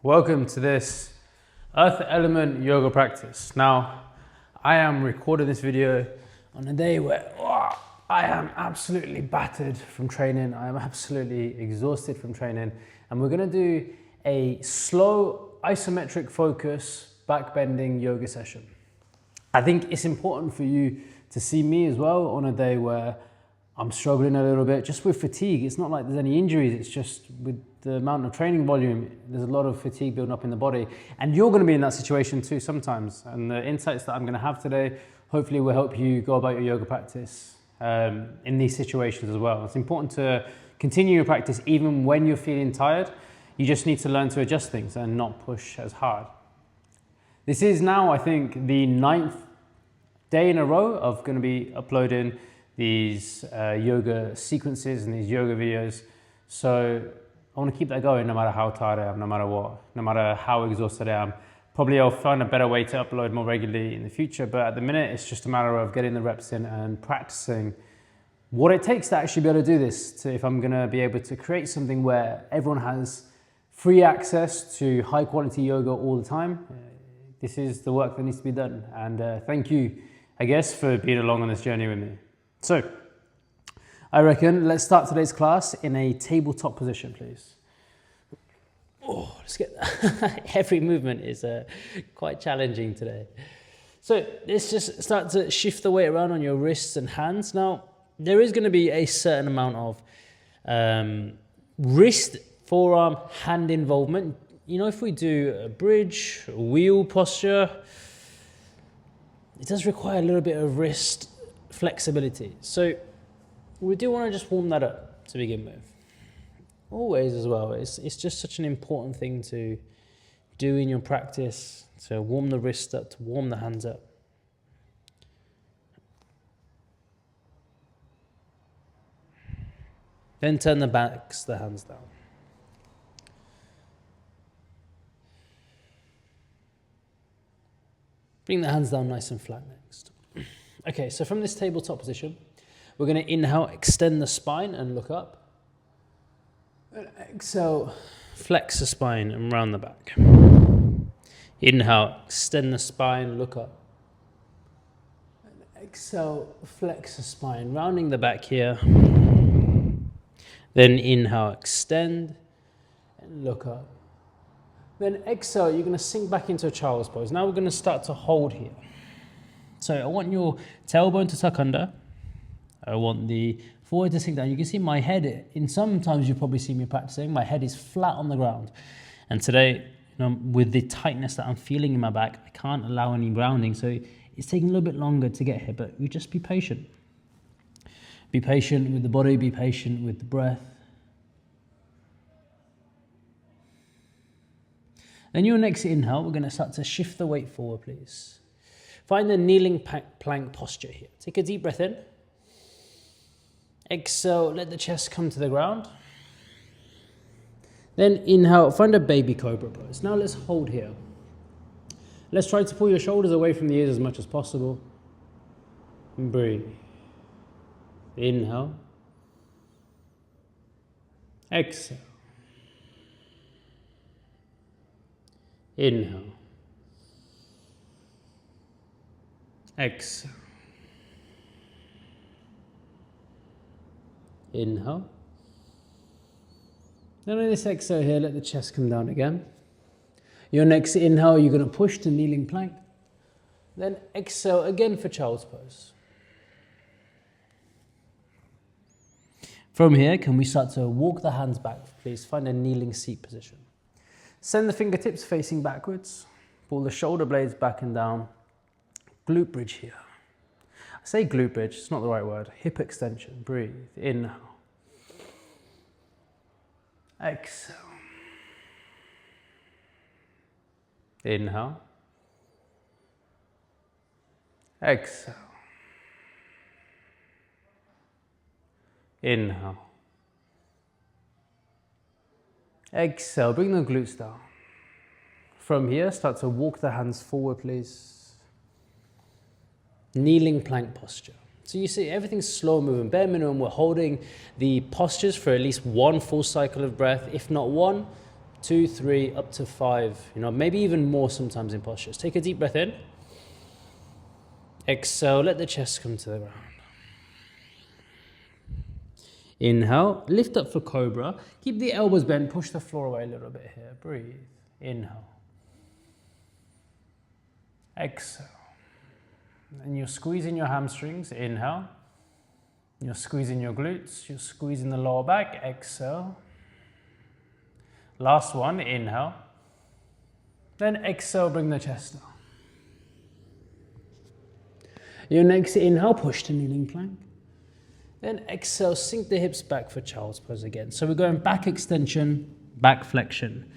Welcome to this Earth Element yoga practice. Now, I am recording this video on a day where I am absolutely battered from training. I am absolutely exhausted from training. And we're gonna do a slow isometric focus back bending yoga session. I think it's important for you to see me as well on a day where I'm struggling a little bit just with fatigue. It's not like there's any injuries, it's just with the amount of training volume, there's a lot of fatigue building up in the body. And you're gonna be in that situation too sometimes. And the insights that I'm gonna have today, hopefully will help you go about your yoga practice in these situations as well. It's important to continue your practice even when you're feeling tired. You just need to learn to adjust things and not push as hard. This is now, I think, the 9th day in a row of gonna be uploading these yoga sequences and these yoga videos. So I want to keep that going no matter how tired I am, no matter what, no matter how exhausted I am. Probably I'll find a better way to upload more regularly in the future, but at the minute it's just a matter of getting the reps in and practicing what it takes to actually be able to do this, if I'm going to be able to create something where everyone has free access to high quality yoga all the time. This is the work that needs to be done, and thank you, I guess, for being along on this journey with me. So, I reckon let's start today's class in a tabletop position, please. Oh, let's get that. Every movement is quite challenging today. So let's just start to shift the weight around on your wrists and hands. Now, there is going to be a certain amount of wrist, forearm, hand involvement. You know, if we do a bridge, a wheel posture, it does require a little bit of wrist flexibility. So we do want to just warm that up to begin with. Always as well, it's just such an important thing to do in your practice, to warm the wrists up, to warm the hands up. Then turn the backs, the hands down. Bring the hands down nice and flat next. Okay, so from this tabletop position, we're going to inhale, extend the spine and look up. And exhale, flex the spine and round the back. Inhale, extend the spine, look up. And exhale, flex the spine, rounding the back here. Then inhale, extend and look up. Then exhale, you're going to sink back into a child's pose. Now we're going to start to hold here. So I want your tailbone to tuck under. I want the forehead to sink down. You can see my head, in sometimes you probably see me practicing, my head is flat on the ground. And today, with the tightness that I'm feeling in my back, I can't allow any grounding. So it's taking a little bit longer to get here, but you just be patient. Be patient with the body, be patient with the breath. Then your next inhale, we're going to start to shift the weight forward, please. Find the kneeling plank posture here. Take a deep breath in. Exhale, let the chest come to the ground. Then inhale, find a baby cobra pose. Now let's hold here. Let's try to pull your shoulders away from the ears as much as possible. And breathe. Inhale. Exhale. Inhale. Exhale. Inhale. Then on this exhale here, let the chest come down again. Your next inhale, you're going to push to kneeling plank. Then exhale again for child's pose. From here, can we start to walk the hands back, please? Find a kneeling seat position. Send the fingertips facing backwards. Pull the shoulder blades back and down. Glute bridge here. I say glute bridge, it's not the right word. Hip extension, breathe, inhale. Exhale. Inhale. Exhale. Inhale. Exhale, bring the glutes down. From here, start to walk the hands forward, please. Kneeling plank posture. So you see everything's slow moving. Bare minimum, we're holding the postures for at least one full cycle of breath. If not one, 2, 3, up to 5, you know, maybe even more sometimes in postures. Take a deep breath in. Exhale, let the chest come to the ground. Inhale, lift up for cobra. Keep the elbows bent, push the floor away a little bit here. Breathe. Inhale. Exhale. And you're squeezing your hamstrings. Inhale. You're squeezing your glutes. You're squeezing the lower back. Exhale. Last one. Inhale. Then exhale, bring the chest down. Your next inhale, push to kneeling plank. Then exhale, sink the hips back for child's pose again. So we're going back extension, back flexion.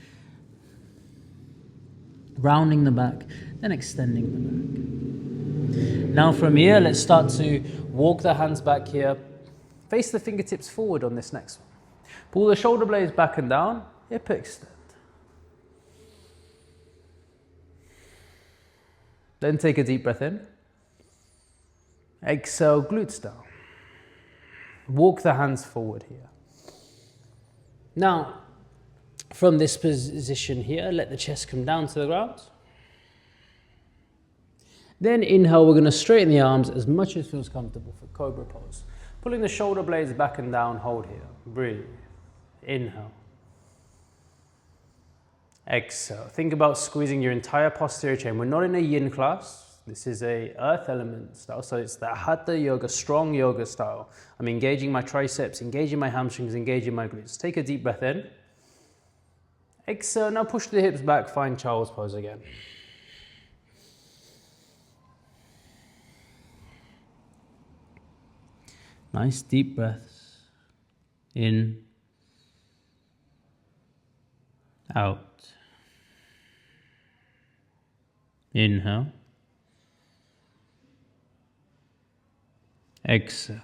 Rounding the back, then extending the back. Now from here, let's start to walk the hands back here. Face the fingertips forward on this next one. Pull the shoulder blades back and down, hip extend. Then take a deep breath in. Exhale, glutes down. Walk the hands forward here. Now, from this position here, let the chest come down to the ground. Then inhale, we're going to straighten the arms as much as feels comfortable for cobra pose. Pulling the shoulder blades back and down, hold here. Breathe. Inhale. Exhale. Think about squeezing your entire posterior chain. We're not in a yin class. This is a earth element style, so it's the hatha yoga, strong yoga style. I'm engaging my triceps, engaging my hamstrings, engaging my glutes. Take a deep breath in. Exhale, now push the hips back, find child's pose again. Nice deep breaths. In. Out. Inhale. Exhale.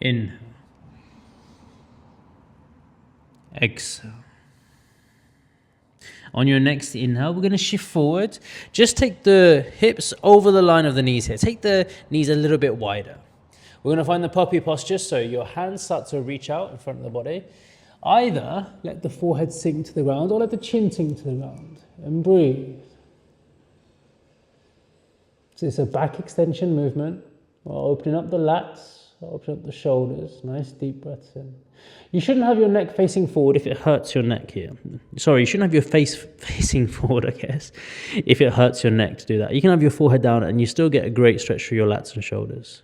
Inhale. Exhale. On your next inhale, we're going to shift forward. Just take the hips over the line of the knees here. Take the knees a little bit wider. We're going to find the puppy posture, so your hands start to reach out in front of the body. Either let the forehead sink to the ground or let the chin sink to the ground. And breathe. So it's a back extension movement. We're opening up the lats, opening up the shoulders. Nice deep breaths in. You shouldn't have your neck facing forward if it hurts your neck here. Sorry, you shouldn't have your face facing forward, I guess, if it hurts your neck to do that. You can have your forehead down and you still get a great stretch through your lats and shoulders.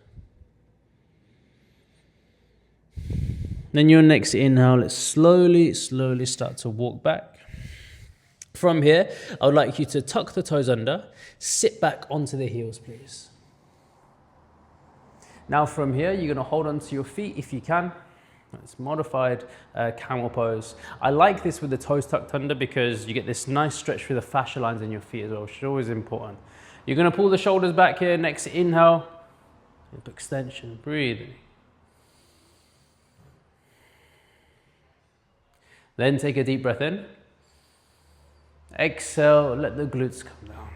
Then your next inhale, let's slowly start to walk back. From here, I would like you to tuck the toes under, sit back onto the heels, please. Now from here, you're going to hold onto your feet if you can. It's modified camel pose. I like this with the toes tucked under because you get this nice stretch through the fascia lines in your feet as well, which is always important. You're going to pull the shoulders back here. Next inhale, hip extension, breathing. Then take a deep breath in. Exhale, let the glutes come down.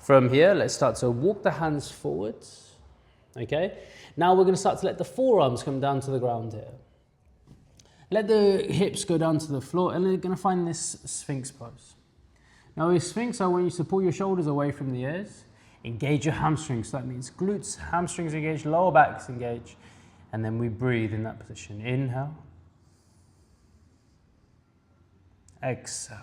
From here, let's start to walk the hands forwards. Okay? Now we're going to start to let the forearms come down to the ground here. Let the hips go down to the floor and you're going to find this Sphinx pose. Now with Sphinx, I want you to pull your shoulders away from the ears. Engage your hamstrings. So that means glutes, hamstrings engage, lower backs engage. And then we breathe in that position. Inhale. Exhale.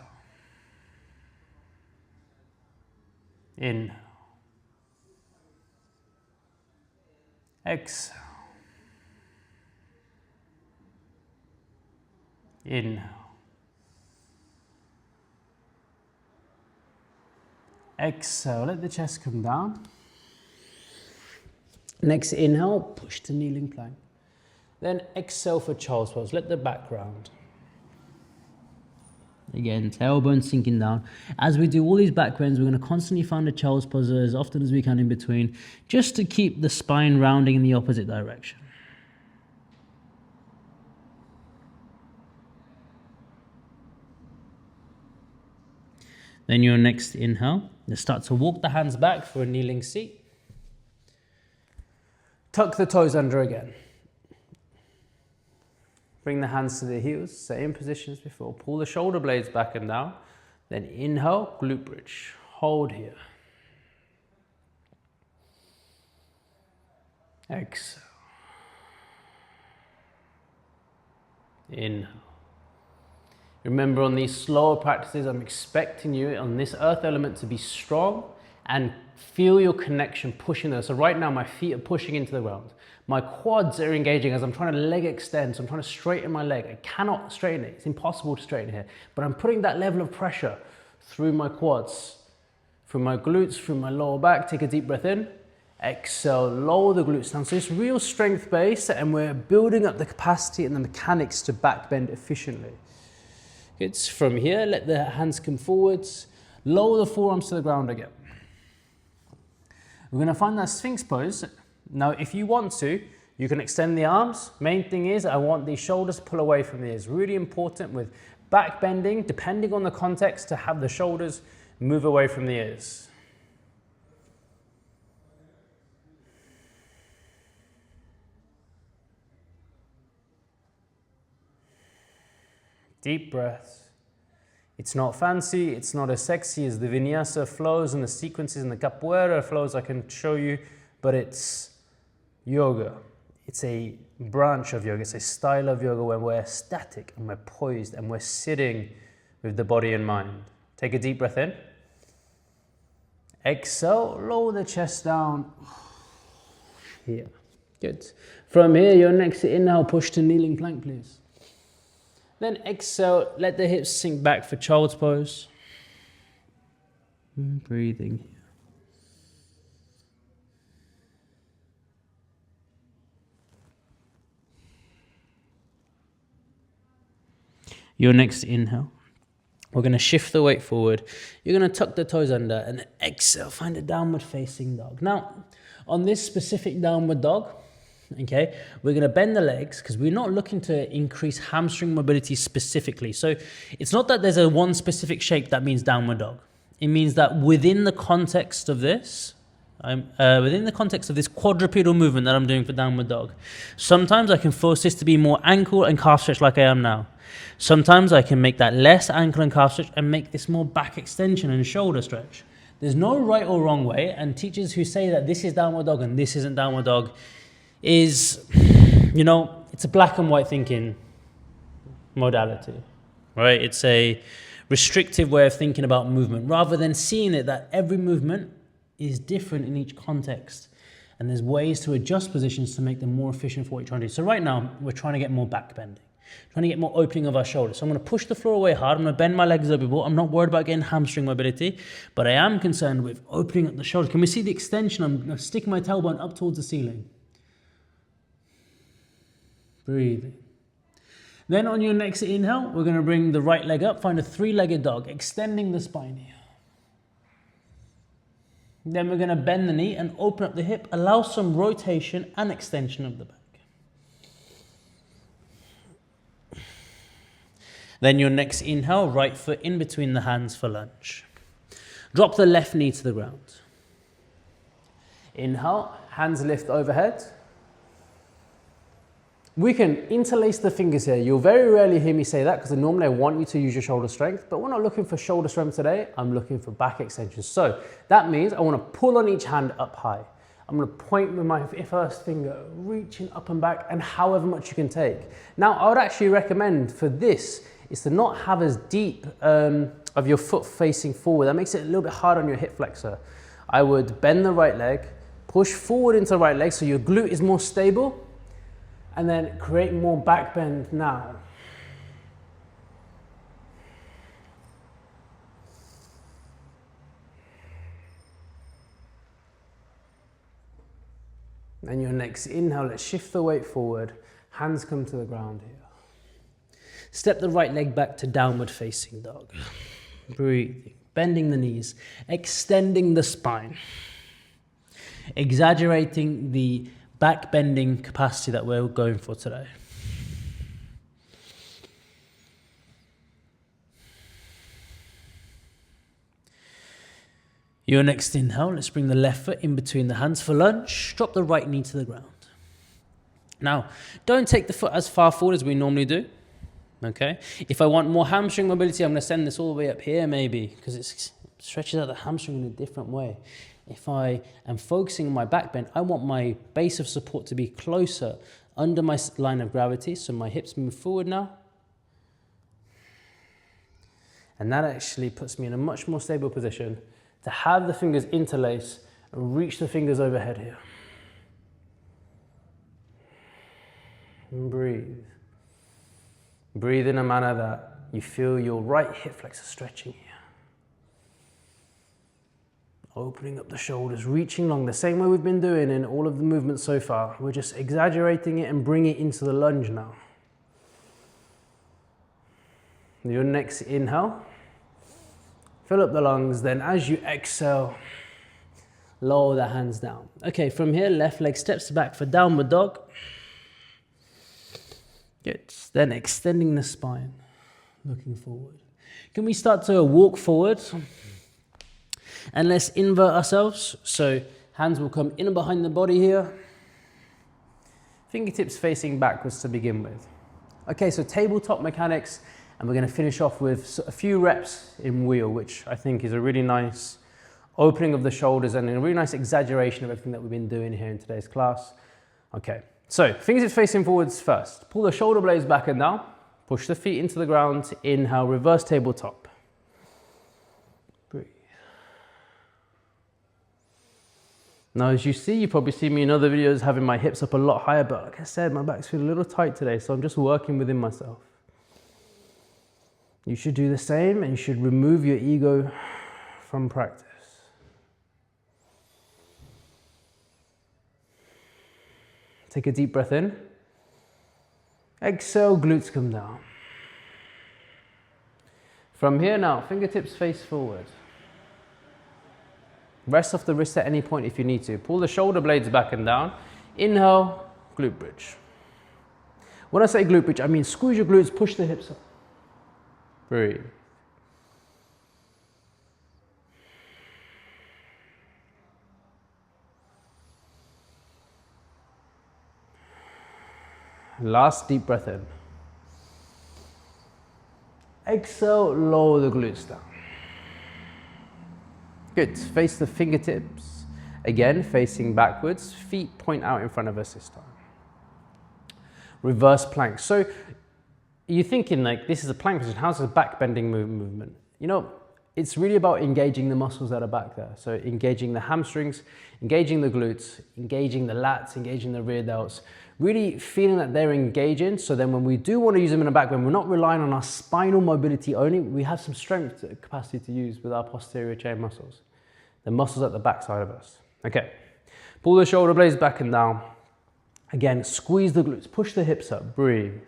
Inhale. Exhale. Inhale. Exhale, let the chest come down. Next inhale, push to kneeling plank. Then exhale for child's pose. Let the back round. Again, tailbone sinking down. As we do all these back bends, we're going to constantly find a child's pose as often as we can in between, just to keep the spine rounding in the opposite direction. Then your next inhale, let's start to walk the hands back for a kneeling seat. Tuck the toes under again. bring the hands to the heels, same position as before. Pull the shoulder blades back and down. Then inhale, glute bridge. Hold here. Exhale. Inhale. Remember, on these slower practices, I'm expecting you on this earth element to be strong and feel your connection pushing there. So right now, my feet are pushing into the ground. My quads are engaging as I'm trying to leg extend. So I'm trying to straighten my leg. I cannot straighten it. It's impossible to straighten here. But I'm putting that level of pressure through my quads, through my glutes, through my lower back. Take a deep breath in. Exhale, lower the glutes down. So it's real strength base, and we're building up the capacity and the mechanics to back bend efficiently. Good. From here, let the hands come forwards. Lower the forearms to the ground again. We're going to find that Sphinx pose. Now, if you want to, you can extend the arms. Main thing is, I want these shoulders to pull away from the ears. Really important with back bending, depending on the context, to have the shoulders move away from the ears. Deep breaths. It's not fancy, it's not as sexy as the vinyasa flows and the sequences and the capoeira flows I can show you, but it's yoga. It's a branch of yoga, it's a style of yoga where we're static and we're poised and we're sitting with the body and mind. Take a deep breath in. Exhale, lower the chest down. Here. Good. From here, your next inhale, push to kneeling plank, please. Then exhale, let the hips sink back for child's pose. Breathing here. Your next inhale, we're going to shift the weight forward. You're going to tuck the toes under and then exhale, find a downward facing dog. Now, on this specific downward dog, okay, we're going to bend the legs because we're not looking to increase hamstring mobility specifically. So it's not that there's a one specific shape that means downward dog. It means that within the context of this, quadrupedal movement that I'm doing for downward dog, sometimes I can force this to be more ankle and calf stretch like I am now. Sometimes I can make that less ankle and calf stretch and make this more back extension and shoulder stretch. There's no right or wrong way, and teachers who say that this is downward dog and this isn't downward dog is, it's a black and white thinking modality, right? It's a restrictive way of thinking about movement rather than seeing it that every movement is different in each context. And there's ways to adjust positions to make them more efficient for what you're trying to do. So right now, we're trying to get more back bending, trying to get more opening of our shoulders. So I'm going to push the floor away hard. I'm going to bend my legs a little bit more. I'm not worried about getting hamstring mobility, but I am concerned with opening up the shoulders. Can we see the extension? I'm sticking my tailbone up towards the ceiling. Breathing. Then on your next inhale, we're going to bring the right leg up, find a three-legged dog, extending the spine here. Then we're going to bend the knee and open up the hip, allow some rotation and extension of the back. Then your next inhale, right foot in between the hands for lunge. Drop the left knee to the ground. Inhale, hands lift overhead. We can interlace the fingers here. You'll very rarely hear me say that because normally I want you to use your shoulder strength, but we're not looking for shoulder strength today. I'm looking for back extension. So that means I want to pull on each hand up high. I'm going to point with my first finger, reaching up and back, and however much you can take. Now, I would actually recommend for this is to not have as deep of your foot facing forward. That makes it a little bit hard on your hip flexor. I would bend the right leg, push forward into the right leg so your glute is more stable, and then create more back bend now. And your next inhale, let's shift the weight forward. Hands come to the ground here. Step the right leg back to downward facing dog. Breathing, bending the knees, extending the spine. Exaggerating the back bending capacity that we're going for today. Your next inhale, let's bring the left foot in between the hands for lunge. Drop the right knee to the ground. Now, don't take the foot as far forward as we normally do. Okay. If I want more hamstring mobility, I'm going to send this all the way up here maybe, because it stretches out the hamstring in a different way. If I am focusing on my back bend, I want my base of support to be closer under my line of gravity. So my hips move forward now. And that actually puts me in a much more stable position to have the fingers interlace and reach the fingers overhead here. And breathe. Breathe in a manner that you feel your right hip flexor stretching here. Opening up the shoulders, reaching long, the same way we've been doing in all of the movements so far. We're just exaggerating it and bringing it into the lunge now. Your next inhale, fill up the lungs, then as you exhale, lower the hands down. Okay, from here, left leg steps back for downward dog. Good. Then extending the spine, looking forward. Can we start to walk forward? And let's invert ourselves. So hands will come in and behind the body here. Fingertips facing backwards to begin with. Okay, so tabletop mechanics, and we're going to finish off with a few reps in wheel, which I think is a really nice opening of the shoulders and a really nice exaggeration of everything that we've been doing here in today's class. Okay. So, fingertips facing forwards first. Pull the shoulder blades back and down. Push the feet into the ground. Inhale, reverse tabletop. Breathe. Now, as you see, you probably see me in other videos having my hips up a lot higher, but like I said, my back's feeling a little tight today, so I'm just working within myself. You should do the same, and you should remove your ego from practice. Take a deep breath in. Exhale, glutes come down. From here now, fingertips face forward. Rest off the wrist at any point if you need to. Pull the shoulder blades back and down. Inhale, glute bridge. When I say glute bridge, I mean squeeze your glutes, push the hips up. Breathe. Last deep breath in. Exhale, lower the glutes down. Good. Face the fingertips. Again, facing backwards. Feet point out in front of us this time. Reverse plank. So you're thinking like, this is a plank position. How's the back bending movement? You know, it's really about engaging the muscles that are back there. So engaging the hamstrings, engaging the glutes, engaging the lats, engaging the rear delts. Really feeling that they're engaging, so then when we do want to use them in the back bend, we're not relying on our spinal mobility only, we have some strength capacity to use with our posterior chain muscles. The muscles at the back side of us. Okay, pull the shoulder blades back and down. Again, squeeze the glutes, push the hips up, breathe.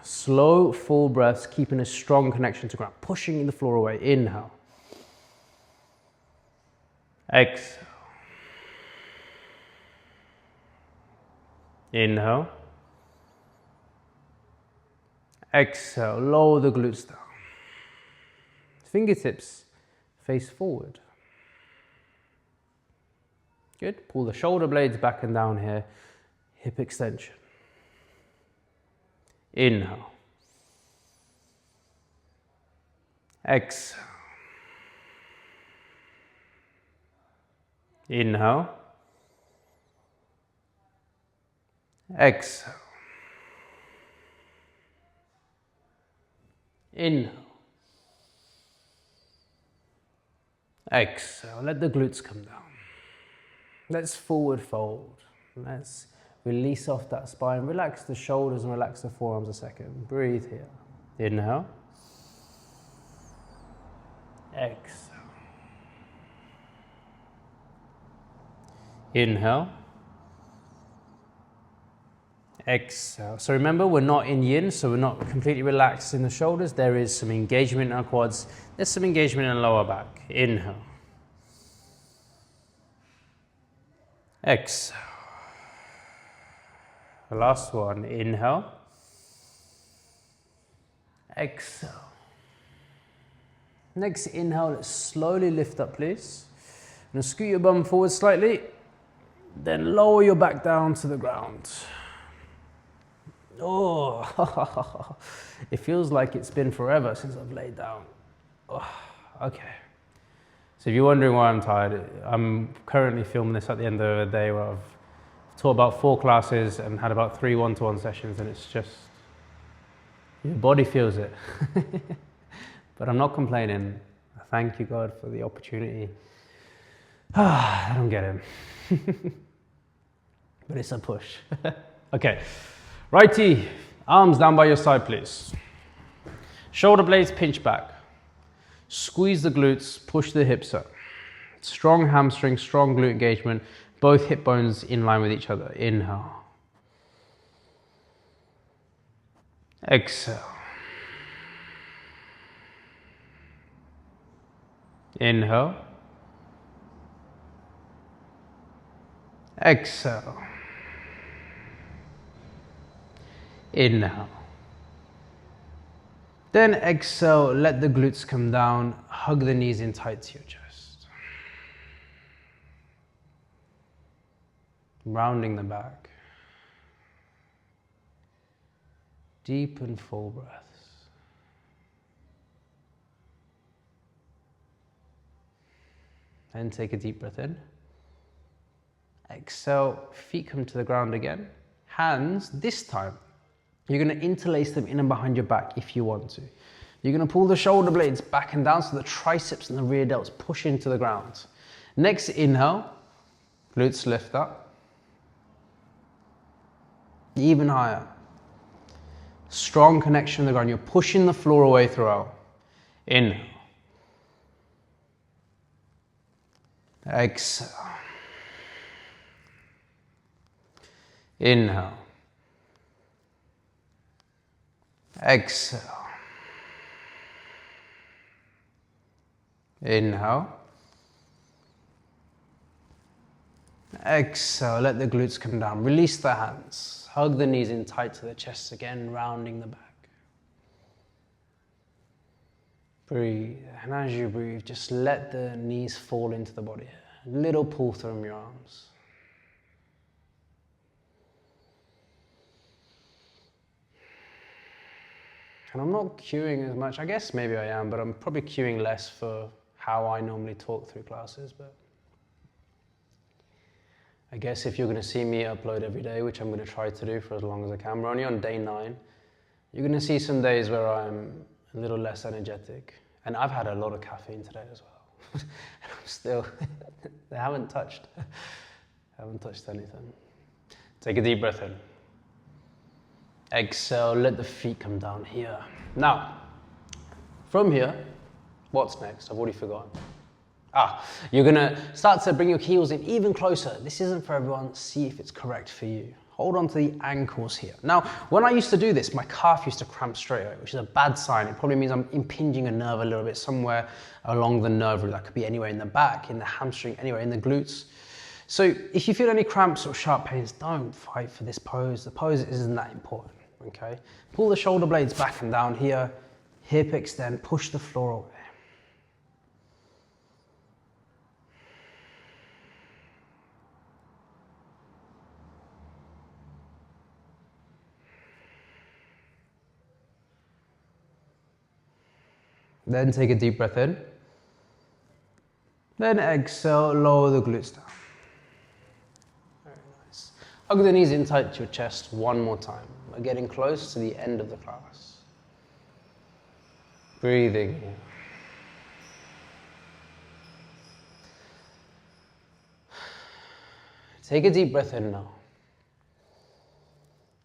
Slow, full breaths, keeping a strong connection to ground, pushing the floor away. Inhale. Exhale. Inhale. Exhale. Lower the glutes down. Fingertips face forward. Good. Pull the shoulder blades back and down here. Hip extension. Inhale. Exhale. Inhale. Exhale. Inhale. Exhale. Let the glutes come down. Let's forward fold. Let's release off that spine. Relax the shoulders and relax the forearms a second. Breathe here. Inhale. Exhale. Inhale. Exhale. So remember, we're not in yin, so we're not completely relaxed in the shoulders. There is some engagement in our quads. There's some engagement in the lower back. Inhale. Exhale. The last one. Inhale. Exhale. Next inhale, let's slowly lift up, please. Gonna scoot your bum forward slightly, then lower your back down to the ground. Oh, it feels like it's been forever since I've laid down. Oh, okay. So if you're wondering why I'm tired, I'm currently filming this at the end of a day where I've taught about 4 classes and had about 3 one-to-one sessions, and it's just, your body feels it. But I'm not complaining. Thank you, God, for the opportunity. I don't get it. But it's a push. Okay, righty, arms down by your side, please. Shoulder blades pinch back. Squeeze the glutes, push the hips up. Strong hamstring, strong glute engagement, both hip bones in line with each other. Inhale. Exhale. Inhale. Exhale. Inhale. Then exhale, let the glutes come down, hug the knees in tight to your chest. Rounding the back. Deep and full breaths. And take a deep breath in. Exhale, feet come to the ground again. Hands, this time, you're going to interlace them in and behind your back if you want to. You're going to pull the shoulder blades back and down so the triceps and the rear delts push into the ground. Next inhale, glutes lift up. Even higher. Strong connection to the ground. You're pushing the floor away throughout. Inhale. Exhale. Inhale. Exhale. Inhale. Exhale, let the glutes come down. Release the hands. Hug the knees in tight to the chest again, rounding the back. Breathe, and as you breathe, just let the knees fall into the body. A little pull through your arms. And I'm not cueing as much. I guess maybe I am, but I'm probably cueing less for how I normally talk through classes. But I guess if you're going to see me upload every day, which I'm going to try to do for as long as I can, we're only on day 9, you're going to see some days where I'm a little less energetic. And I've had a lot of caffeine today as well. And I'm still, they haven't touched anything. Take a deep breath in. Exhale, let the feet come down here. Now, from here, what's next? I've already forgotten. You're gonna start to bring your heels in even closer. This isn't for everyone. See if it's correct for you. Hold on to the ankles here. Now, when I used to do this, my calf used to cramp straight away, which is a bad sign. It probably means I'm impinging a nerve a little bit somewhere along the nerve root. That could be anywhere in the back, in the hamstring, anywhere in the glutes. So if you feel any cramps or sharp pains, don't fight for this pose. The pose isn't that important, okay? Pull the shoulder blades back and down here. Hip extend, push the floor away. Then take a deep breath in. Then exhale, lower the glutes down. Very nice. Hug the knees in tight to your chest one more time. We're getting close to the end of the class. Breathing in. Take a deep breath in now.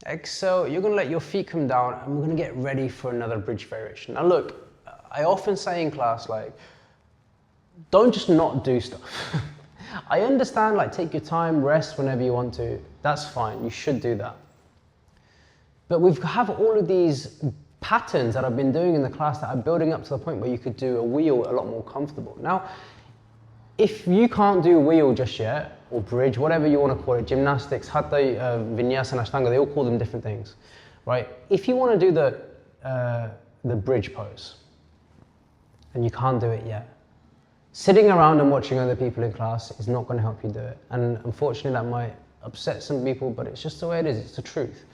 Exhale, you're going to let your feet come down and we're going to get ready for another bridge variation. Now look, I often say in class, like, don't just not do stuff. I understand, like, take your time, rest whenever you want to. That's fine, you should do that. But we have all of these patterns that I've been doing in the class that are building up to the point where you could do a wheel a lot more comfortable. Now, if you can't do wheel just yet, or bridge, whatever you want to call it, gymnastics, hatha, vinyasa, ashtanga, they all call them different things, right? If you want to do the bridge pose, and you can't do it yet, Sitting around and watching other people in class is not going to help you do it. And unfortunately, that might upset some people, but it's just the way it is. It's the truth.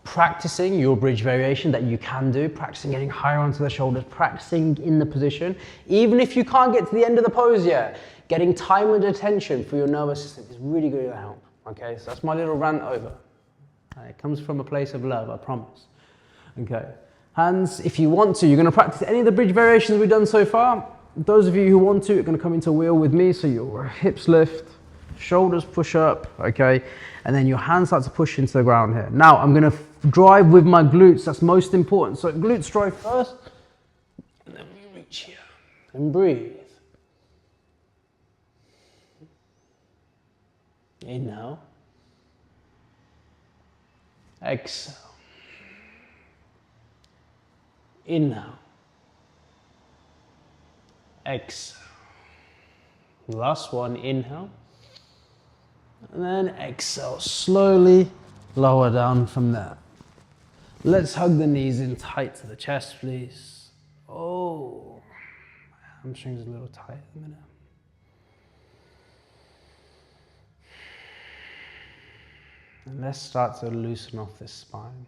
Practicing your bridge variation that you can do, practicing getting higher onto the shoulders, practicing in the position, even if you can't get to the end of the pose yet, getting time and attention for your nervous system is really going to help. Okay, so that's my little rant over. It comes from a place of love, I promise. Okay, hands, if you want to, you're going to practice any of the bridge variations we've done so far. Those of you who want to are going to come into wheel with me, so your hips lift, shoulders push up, okay, and then your hands start to push into the ground here. Now I'm going to drive with my glutes, that's most important. So glutes drive first, and then we reach here and breathe. Inhale, exhale, inhale, exhale. Last one, inhale, and then exhale, slowly lower down from there. Let's hug the knees in tight to the chest, please. Oh, my hamstring's a little tight at the minute. And let's start to loosen off this spine.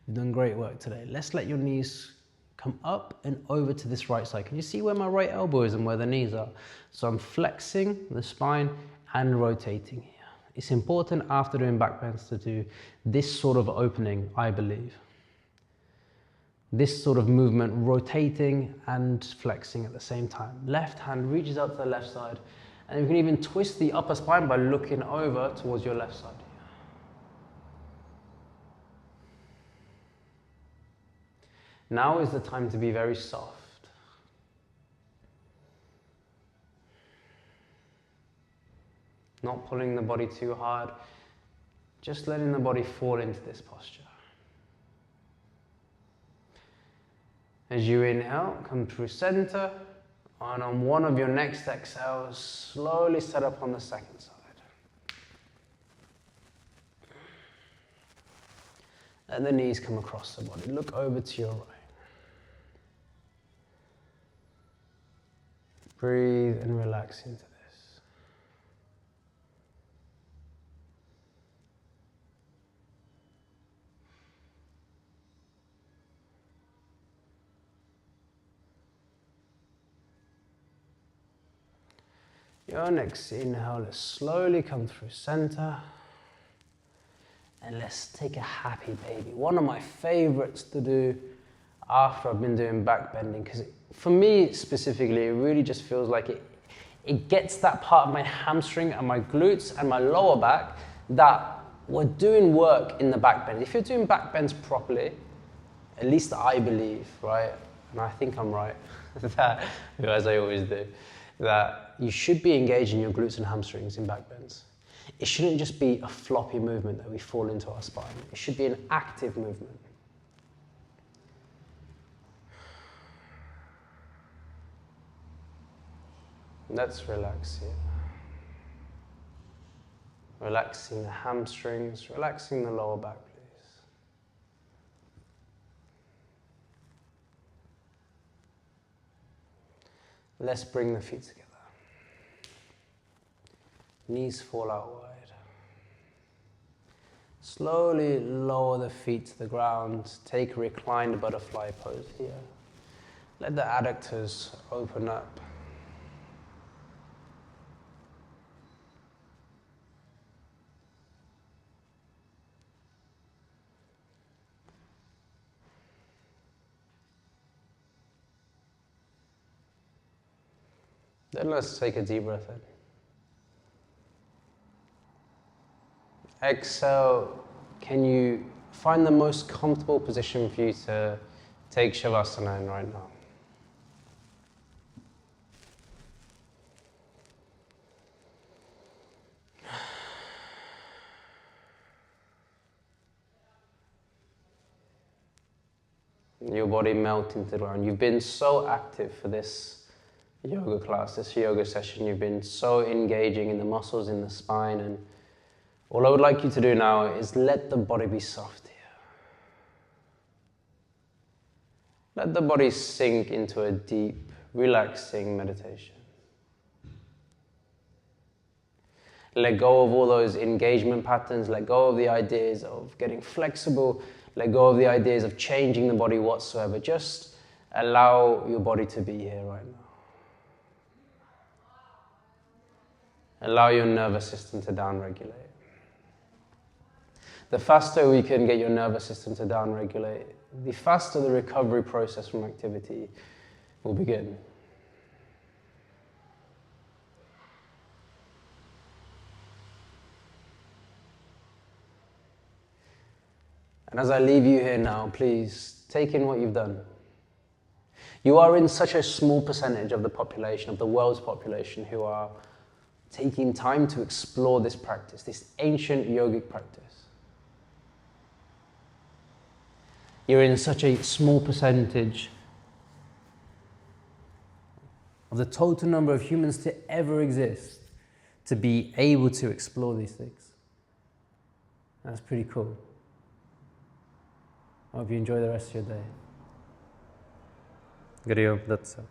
You've done great work today. Let's let your knees come up and over to this right side. Can you see where my right elbow is and where the knees are? So I'm flexing the spine and rotating here. It's important after doing back bends to do this sort of opening, I believe. This sort of movement, rotating and flexing at the same time. Left hand reaches out to the left side, and you can even twist the upper spine by looking over towards your left side. Now is the time to be very soft. Not pulling the body too hard, just letting the body fall into this posture. As you inhale, come through center, and on one of your next exhales, slowly set up on the second side. Let the knees come across the body. Look over to your right. Breathe and relax into this. Your next inhale, let's slowly come through center. And let's take a happy baby. One of my favorites to do after I've been doing back bending, because for me specifically, it really just feels like it gets that part of my hamstring and my glutes and my lower back that we're doing work in the back bend. If you're doing back bends properly, at least I believe, right? And I think I'm right, that, as I always do, that you should be engaging your glutes and hamstrings in back bends. It shouldn't just be a floppy movement that we fall into our spine. It should be an active movement. Let's relax here. Relaxing the hamstrings, relaxing the lower back, please. Let's bring the feet together. Knees fall out wide. Slowly lower the feet to the ground. Take a reclined butterfly pose here. Let the adductors open up. Then let's take a deep breath in. Exhale, can you find the most comfortable position for you to take Shavasana in right now? Your body melt into the ground. You've been so active for this yoga class, this yoga session. You've been so engaging in the muscles in the spine, and all I would like you to do now is let the body be soft here. Let the body sink into a deep, relaxing meditation. Let go of all those engagement patterns, let go of the ideas of getting flexible, let go of the ideas of changing the body whatsoever. Just allow your body to be here right now. Allow your nervous system to downregulate. The faster we can get your nervous system to downregulate, the faster the recovery process from activity will begin. And as I leave you here now, please take in what you've done. You are in such a small percentage of the population, of the world's population, who are taking time to explore this practice, this ancient yogic practice. You're in such a small percentage of the total number of humans to ever exist to be able to explore these things. That's pretty cool. I hope you enjoy the rest of your day. Guru Datta.